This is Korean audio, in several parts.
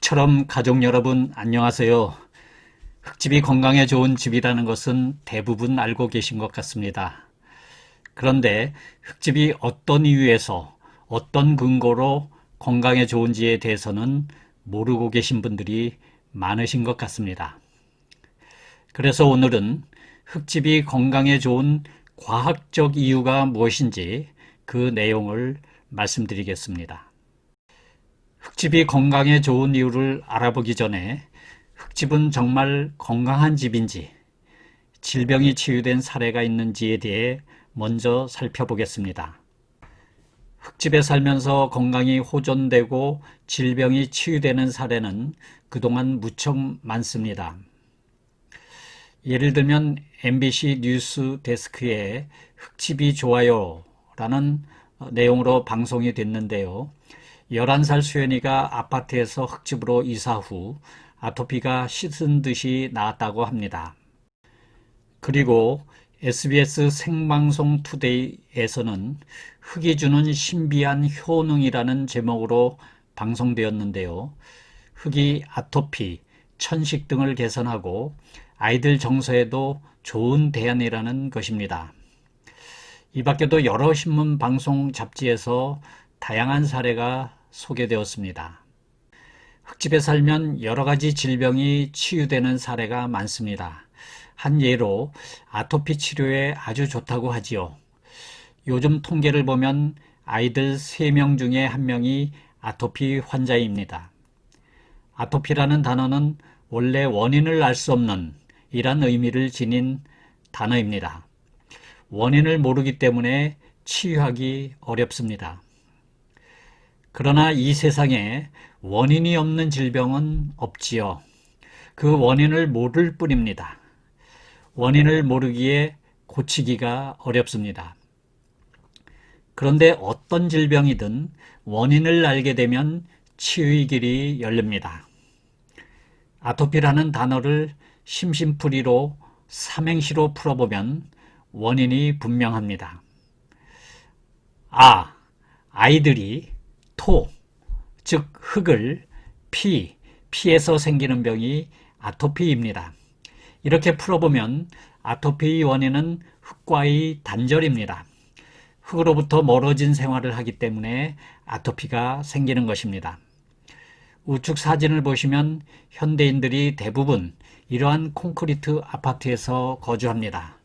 흙집처럼 가족 여러분 안녕하세요. 흙집이 건강에 좋은 집이라는 것은 대부분 알고 계신 것 같습니다. 그런데 흙집이 어떤 이유에서 어떤 근거로 건강에 좋은지에 대해서는 모르고 계신 분들이 많으신 것 같습니다. 그래서 오늘은 흙집이 건강에 좋은 과학적 이유가 무엇인지 그 내용을 말씀드리겠습니다. 흙집이 건강에 좋은 이유를 알아보기 전에 흙집은 정말 건강한 집인지, 질병이 치유된 사례가 있는지에 대해 먼저 살펴보겠습니다. 흙집에 살면서 건강이 호전되고 질병이 치유되는 사례는 그동안 무척 많습니다. 예를 들면 MBC 뉴스 데스크에 흙집이 좋아요 라는 내용으로 방송이 됐는데요. 11살 수연이가 아파트에서 흙집으로 이사 후 아토피가 씻은 듯이 나았다고 합니다. 그리고 SBS 생방송 투데이에서는 흙이 주는 신비한 효능이라는 제목으로 방송되었는데요. 흙이 아토피, 천식 등을 개선하고 아이들 정서에도 좋은 대안이라는 것입니다. 이 밖에도 여러 신문, 방송, 잡지에서 다양한 사례가 소개되었습니다. 흙집에 살면 여러 가지 질병이 치유되는 사례가 많습니다. 한 예로 아토피 치료에 아주 좋다고 하지요. 요즘 통계를 보면 아이들 3명 중에 1명이 아토피 환자입니다. 아토피라는 단어는 원래 원인을 알 수 없는 이란 의미를 지닌 단어입니다. 원인을 모르기 때문에 치유하기 어렵습니다. 그러나 이 세상에 원인이 없는 질병은 없지요. 그 원인을 모를 뿐입니다. 원인을 모르기에 고치기가 어렵습니다. 그런데 어떤 질병이든 원인을 알게 되면 치유의 길이 열립니다. 아토피라는 단어를 심심풀이로 삼행시로 풀어보면 원인이 분명합니다. 아이들이 토, 즉 흙을 피에서 생기는 병이 아토피입니다. 이렇게 풀어보면 아토피의 원인은 흙과의 단절입니다. 흙으로부터 멀어진 생활을 하기 때문에 아토피가 생기는 것입니다. 우측 사진을 보시면 현대인들이 대부분 이러한 콘크리트 아파트에서 거주합니다.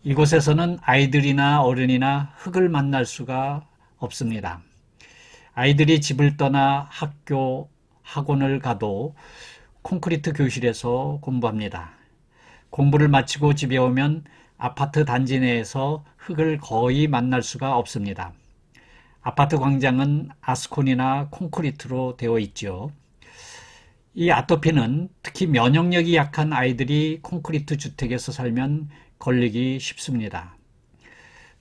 이곳에서는 아이들이나 어른이나 흙을 만날 수가 없습니다. 아이들이 집을 떠나 학교, 학원을 가도 콘크리트 교실에서 공부합니다. 공부를 마치고 집에 오면 아파트 단지 내에서 흙을 거의 만날 수가 없습니다. 아파트 광장은 아스콘이나 콘크리트로 되어 있죠. 이 아토피는 특히 면역력이 약한 아이들이 콘크리트 주택에서 살면 걸리기 쉽습니다.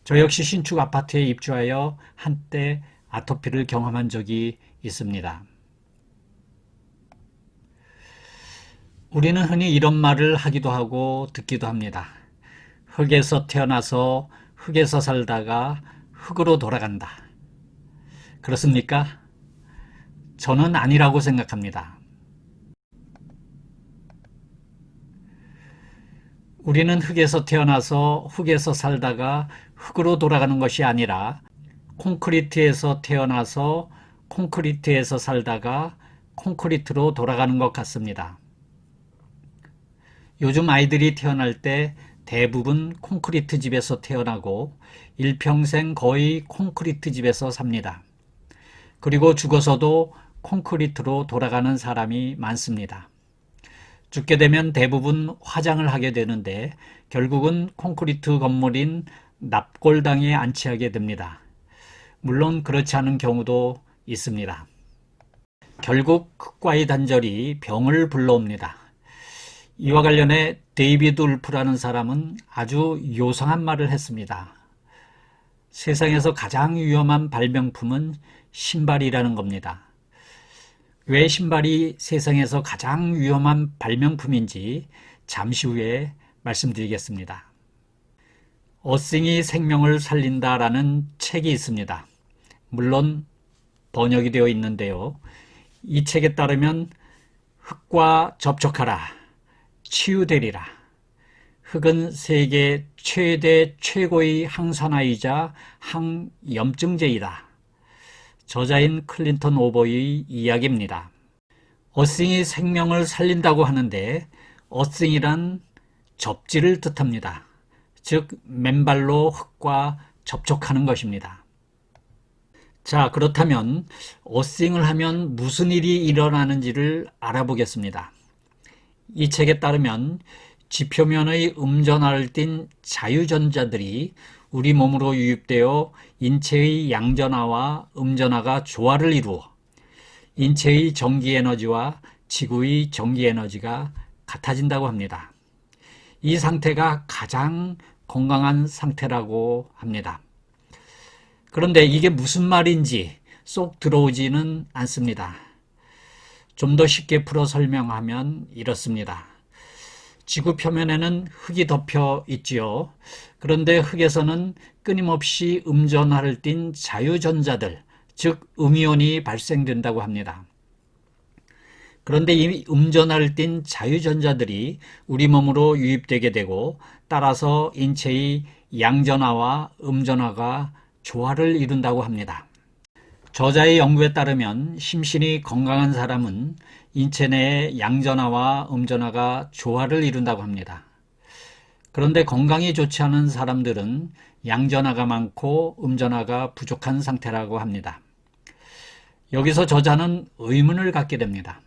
저 역시 신축 아파트에 입주하여 한때 아토피를 경험한 적이 있습니다. 우리는 흔히 이런 말을 하기도 하고 듣기도 합니다. 흙에서 태어나서 흙에서 살다가 흙으로 돌아간다. 그렇습니까? 저는 아니라고 생각합니다. 우리는 흙에서 태어나서 흙에서 살다가 흙으로 돌아가는 것이 아니라 콘크리트에서 태어나서 콘크리트에서 살다가 콘크리트로 돌아가는 것 같습니다. 요즘 아이들이 태어날 때 대부분 콘크리트 집에서 태어나고 일평생 거의 콘크리트 집에서 삽니다. 그리고 죽어서도 콘크리트로 돌아가는 사람이 많습니다. 죽게 되면 대부분 화장을 하게 되는데 결국은 콘크리트 건물인 납골당에 안치하게 됩니다. 물론 그렇지 않은 경우도 있습니다. 결국 흙과의 단절이 병을 불러옵니다. 이와 관련해 데이비드 울프라는 사람은 아주 요상한 말을 했습니다. 세상에서 가장 위험한 발명품은 신발이라는 겁니다. 왜 신발이 세상에서 가장 위험한 발명품인지 잠시 후에 말씀드리겠습니다. 어싱이 생명을 살린다라는 책이 있습니다. 물론 번역이 되어 있는데요. 이 책에 따르면 흙과 접촉하라. 치유되리라. 흙은 세계 최대 최고의 항산화이자 항염증제이다. 저자인 클린턴 오버의 이야기입니다. 어싱이 생명을 살린다고 하는데 어싱이란 접지를 뜻합니다. 즉 맨발로 흙과 접촉하는 것입니다. 자, 그렇다면 어싱을 하면 무슨 일이 일어나는지를 알아보겠습니다. 이 책에 따르면 지표면의 음전하를 띤 자유전자들이 우리 몸으로 유입되어 인체의 양전하와 음전하가 조화를 이루어 인체의 전기에너지와 지구의 전기에너지가 같아진다고 합니다. 이 상태가 가장 건강한 상태라고 합니다. 그런데 이게 무슨 말인지 쏙 들어오지는 않습니다. 좀 더 쉽게 풀어 설명하면 이렇습니다. 지구 표면에는 흙이 덮여 있지요. 그런데 흙에서는 끊임없이 음전하를 띤 자유전자들, 즉 음이온이 발생된다고 합니다. 그런데 이 음전하를 띤 자유전자들이 우리 몸으로 유입되게 되고 따라서 인체의 양전하와 음전하가 조화를 이룬다고 합니다. 저자의 연구에 따르면 심신이 건강한 사람은 인체 내에 양전하와 음전하가 조화를 이룬다고 합니다. 그런데 건강이 좋지 않은 사람들은 양전하가 많고 음전하가 부족한 상태라고 합니다. 여기서 저자는 의문을 갖게 됩니다.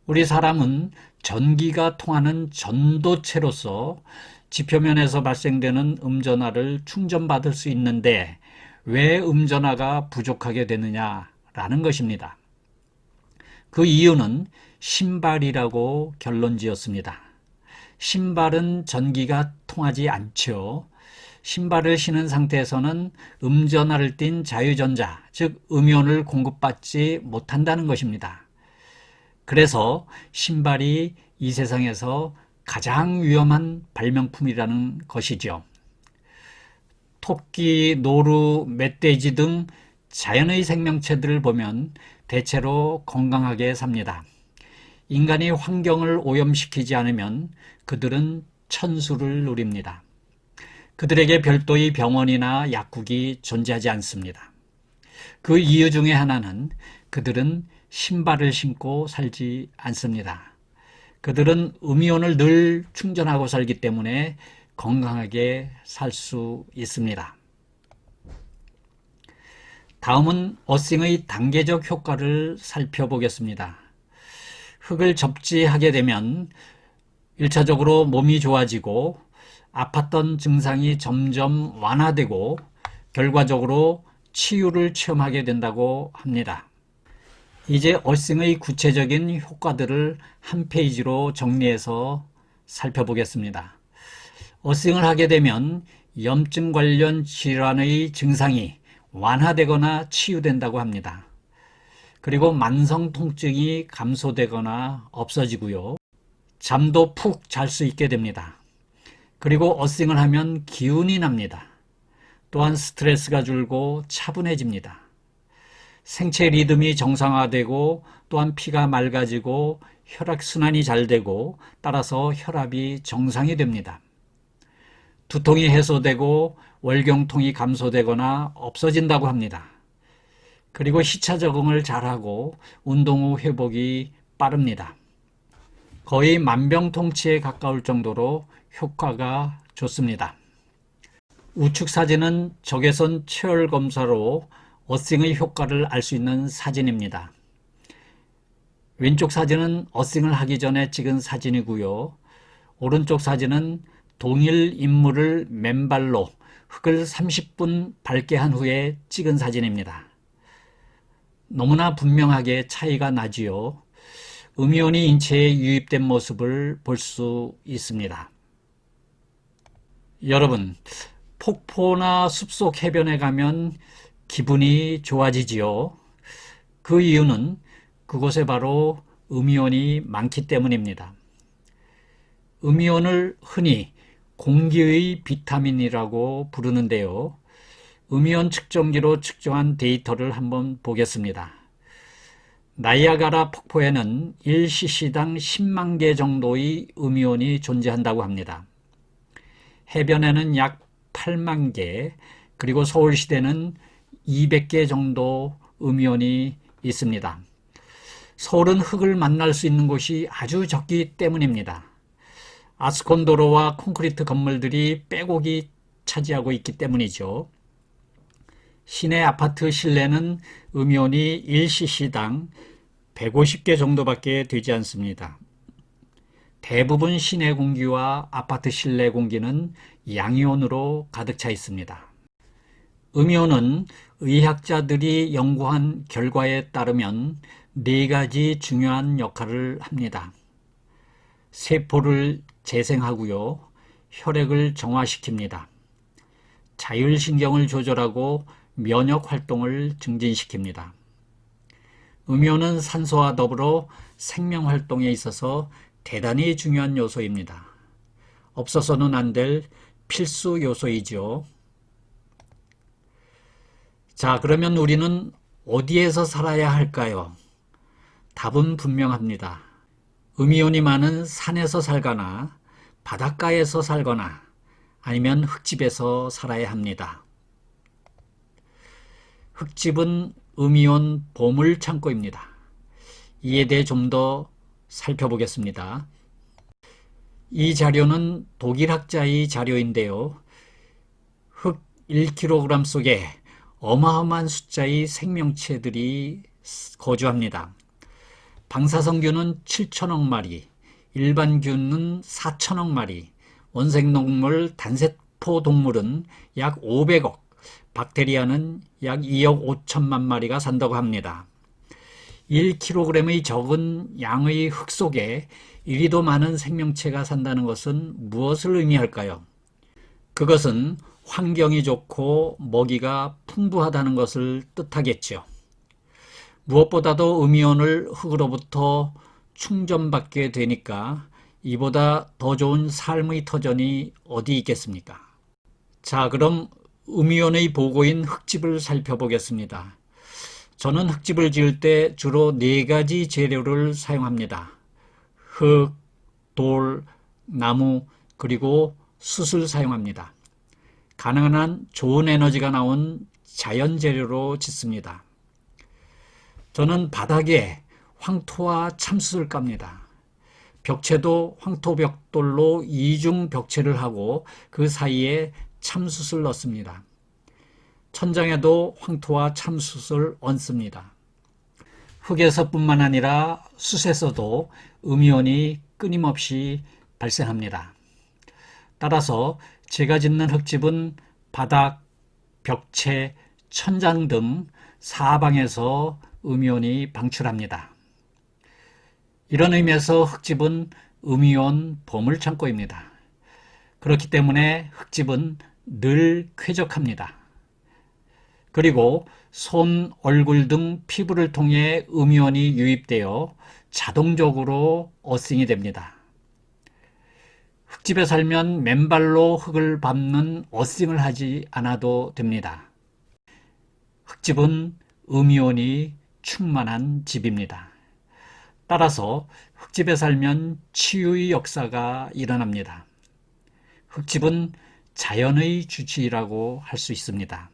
우리 사람은 전기가 통하는 전도체로서 지표면에서 발생되는 음전하를 충전받을 수 있는데 왜 음전하가 부족하게 되느냐라는 것입니다. 그 이유는 신발이라고 결론 지었습니다. 신발은 전기가 통하지 않죠. 신발을 신은 상태에서는 음전하를 띤 자유전자, 즉 음이온을 공급받지 못한다는 것입니다. 그래서 신발이 이 세상에서 가장 위험한 발명품이라는 것이죠. 토끼, 노루, 멧돼지 등 자연의 생명체들을 보면 대체로 건강하게 삽니다. 인간이 환경을 오염시키지 않으면 그들은 천수를 누립니다. 그들에게 별도의 병원이나 약국이 존재하지 않습니다. 그 이유 중에 하나는 그들은 신발을 신고 살지 않습니다. 그들은 음이온을 늘 충전하고 살기 때문에 건강하게 살 수 있습니다. 다음은 어싱의 단계적 효과를 살펴보겠습니다. 흙을 접지하게 되면 1차적으로 몸이 좋아지고 아팠던 증상이 점점 완화되고 결과적으로 치유를 체험하게 된다고 합니다. 이제 어싱의 구체적인 효과들을 한 페이지로 정리해서 살펴보겠습니다. 어싱을 하게 되면 염증 관련 질환의 증상이 완화되거나 치유된다고 합니다. 그리고 만성 통증이 감소되거나 없어지고요. 잠도 푹 잘 수 있게 됩니다. 그리고 어싱을 하면 기운이 납니다. 또한 스트레스가 줄고 차분해집니다. 생체 리듬이 정상화되고 또한 피가 맑아지고 혈액순환이 잘 되고 따라서 혈압이 정상이 됩니다. 두통이 해소되고 월경통이 감소되거나 없어진다고 합니다. 그리고 시차 적응을 잘하고 운동 후 회복이 빠릅니다. 거의 만병통치에 가까울 정도로 효과가 좋습니다. 우측 사진은 적외선 체열 검사로 어싱의 효과를 알 수 있는 사진입니다. 왼쪽 사진은 어싱을 하기 전에 찍은 사진이고요. 오른쪽 사진은 동일 인물을 맨발로 흙을 30분 밟게 한 후에 찍은 사진입니다. 너무나 분명하게 차이가 나지요. 음이온이 인체에 유입된 모습을 볼 수 있습니다. 여러분, 폭포나 숲속 해변에 가면 기분이 좋아지지요. 그 이유는 그곳에 바로 음이온이 많기 때문입니다. 음이온을 흔히 공기의 비타민이라고 부르는데요. 음이온 측정기로 측정한 데이터를 한번 보겠습니다. 나이아가라 폭포에는 1cc당 10만 개 정도의 음이온이 존재한다고 합니다. 해변에는 약 8만 개, 그리고 서울시대는 200개 정도 음이온이 있습니다. 서울은 흙을 만날 수 있는 곳이 아주 적기 때문입니다. 아스콘도로와 콘크리트 건물들이 빼곡히 차지하고 있기 때문이죠. 시내 아파트 실내는 음이온이 1cc당 150개 정도밖에 되지 않습니다. 대부분 시내 공기와 아파트 실내 공기는 양이온으로 가득 차 있습니다. 음이온은 의학자들이 연구한 결과에 따르면 4가지 중요한 역할을 합니다. 세포를 재생하고요, 혈액을 정화시킵니다. 자율신경을 조절하고 면역 활동을 증진시킵니다. 음이온은 산소와 더불어 생명 활동에 있어서 대단히 중요한 요소입니다. 없어서는 안 될 필수 요소이죠. 자, 그러면 우리는 어디에서 살아야 할까요? 답은 분명합니다. 음이온이 많은 산에서 살거나 바닷가에서 살거나 아니면 흙집에서 살아야 합니다. 흙집은 음이온 보물 창고입니다. 이에 대해 좀 더 살펴보겠습니다. 이 자료는 독일 학자의 자료인데요. 흙 1kg 속에 어마어마한 숫자의 생명체들이 거주합니다. 방사성균은 7천억 마리, 일반균은 4천억 마리, 원생동물, 단세포 동물은 약 500억, 박테리아는 약 2억 5천만 마리가 산다고 합니다. 1kg의 적은 양의 흙 속에 이리도 많은 생명체가 산다는 것은 무엇을 의미할까요? 그것은 환경이 좋고 먹이가 풍부하다는 것을 뜻하겠죠. 무엇보다도 음이온을 흙으로부터 충전받게 되니까 이보다 더 좋은 삶의 터전이 어디 있겠습니까? 자, 그럼 음이온의 보고인 흙집을 살펴보겠습니다. 저는 흙집을 지을 때 주로 4가지 재료를 사용합니다. 흙, 돌, 나무, 그리고 숯을 사용합니다. 가능한 한 좋은 에너지가 나온 자연 재료로 짓습니다. 저는 바닥에 황토와 참숯을 깝니다. 벽체도 황토벽돌로 이중 벽체를 하고 그 사이에 참숯을 넣습니다. 천장에도 황토와 참숯을 얹습니다. 흙에서뿐만 아니라 숯에서도 음이온이 끊임없이 발생합니다. 따라서 제가 짓는 흙집은 바닥, 벽체, 천장 등 사방에서 음이온이 방출합니다. 이런 의미에서 흙집은 음이온 보물창고입니다. 그렇기 때문에 흙집은 늘 쾌적합니다. 그리고 손, 얼굴 등 피부를 통해 음이온이 유입되어 자동적으로 어싱이 됩니다. 흙집에 살면 맨발로 흙을 밟는 어싱을 하지 않아도 됩니다. 흙집은 음이온이 충만한 집입니다. 따라서 흙집에 살면 치유의 역사가 일어납니다. 흙집은 자연의 주치의라고 할 수 있습니다.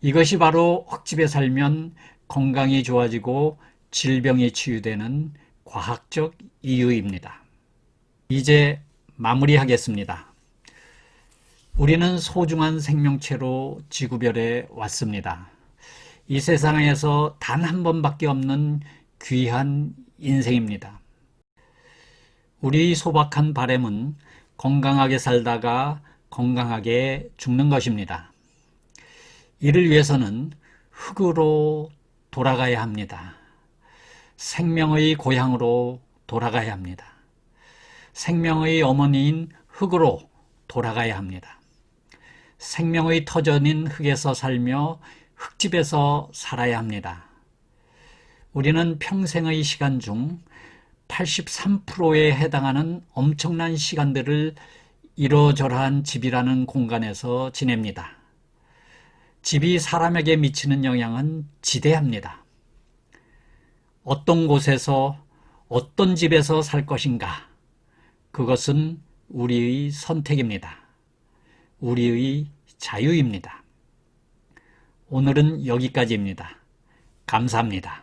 이것이 바로 흙집에 살면 건강이 좋아지고 질병이 치유되는 과학적 이유입니다. 이제 마무리하겠습니다. 우리는 소중한 생명체로 지구별에 왔습니다. 이 세상에서 단 한 번밖에 없는 귀한 인생입니다. 우리 소박한 바람은 건강하게 살다가 건강하게 죽는 것입니다. 이를 위해서는 흙으로 돌아가야 합니다. 생명의 고향으로 돌아가야 합니다. 생명의 어머니인 흙으로 돌아가야 합니다. 생명의 터전인 흙에서 살며 흙집에서 살아야 합니다. 우리는 평생의 시간 중 83%에 해당하는 엄청난 시간들을 이러저러한 집이라는 공간에서 지냅니다. 집이 사람에게 미치는 영향은 지대합니다. 어떤 곳에서 어떤 집에서 살 것인가? 그것은 우리의 선택입니다. 우리의 자유입니다. 오늘은 여기까지입니다. 감사합니다.